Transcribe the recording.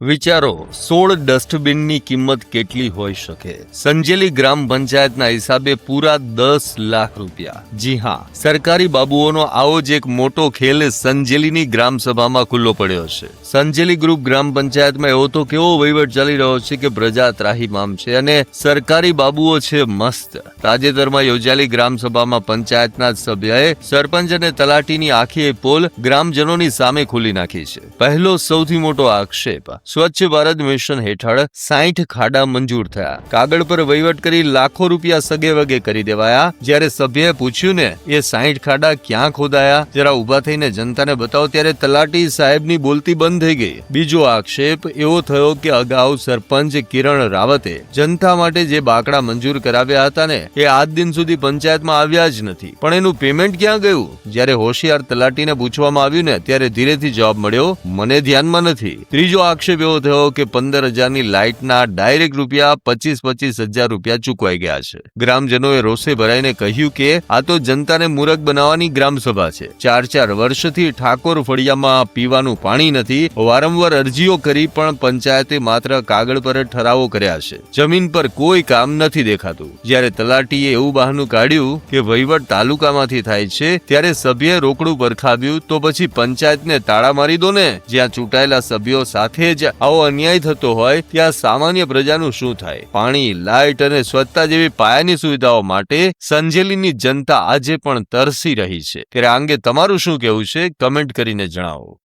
વિચારો 16 ડસ્ટબિનની કિંમત કેટલી હોઈ શકે? સંજેલી ગ્રામ પંચાયતના હિસાબે પૂરા 10 લાખ રૂપિયા. જી હા, સરકારી બાબુઓનો આવો જ એક મોટો ખેલ સંજેલીની ગ્રામ સભામાં ખુલ્લો પડ્યો છે. સંજેલી ગ્રુપ ગ્રામ પંચાયતમાં એવો તો કેવો વહીવટ ચાલી રહ્યો છે કે પ્રજા ત્રાહિમામ છે અને સરકારી બાબુઓ છે મસ્ત. તાજેતરમાં યોજાયેલી ગ્રામ સભામાં પંચાયતના સભ્યએ સરપંચ અને તલાટીની આખી પોલ ગ્રામજનોની સામે ખુલી નાખી છે. પહેલો સૌથી મોટો આક્ષેપ, સ્વચ્છ ભારત મિશન હેઠળ 60 ખાડા મંજૂર થયા. કાગળ પર વહીવટ કરી લાખો રૂપિયા સગે વગે કરી દેવાયા. જ્યારે સભ્યએ પૂછ્યું ને એ 60 ખાડા ક્યાં ખોદાયા, જરા ઉભા થઈને જનતાને બતાવો, ત્યારે તલાટી સાહેબની બોલતી બંધ થઈ ગઈ. બીજો આક્ષેપ એવો થયો કે અગાઉ સરપંચ કિરણ રાવતે જનતા માટે જે બાકડા મંજૂર કરાવ્યા હતા ને એ આજ દિન સુધી પંચાયતમાં આવ્યા જ નથી, પણ એનું પેમેન્ટ ક્યાં ગયું? જ્યારે હોશિયાર તલાટીને પૂછવામાં આવ્યું ને ત્યારે ધીરેથી જવાબ મળ્યો, મને ધ્યાનમાં નથી. ત્રીજો આક્ષેપ એવો થયો કે 15,000ની લાઇટના ડાયરેક્ટ રૂપિયા 25,000 રૂપિયા ચૂકવાઈ ગયા છે. ગ્રામજનોએ રોષે ભરાઈને કહ્યું કે આ તો જનતાને મૂરખ બનાવવાની ગ્રામસભા છે. 4 વર્ષથી ઠાકોર ફળિયામાં પીવાનું પાણી નથી. વારંવાર અરજીઓ કરી પણ પંચાયતે માત્ર કાગળ પર ઠરાવો કર્યા છે. જમીન પર કોઈ કામ નથી દેખાતું. જ્યારે તલાટીએ એવું બહાનું કાઢ્યું કે વહીવટ તાલુકામાંથી થાય છે, ત્યારે સભ્યએ રોકડું પરખાવ્યું તો પછી પંચાયતને તાળા મારી દો ને. જ્યાં ચૂંટાયેલા સભ્યો સાથે જ આવો અન્યાય થતો હોય ત્યાં સામાન્ય પ્રજાનું શું થાય? પાણી, લાઇટ અને સ્વચ્છતા જેવી પાયાની સુવિધાઓ માટે સંજેલીની જનતા આજે પણ તરસી રહી છે. ત્યારે આ અંગે તમારું શું કહેવું છે? કમેન્ટ કરીને જણાવો.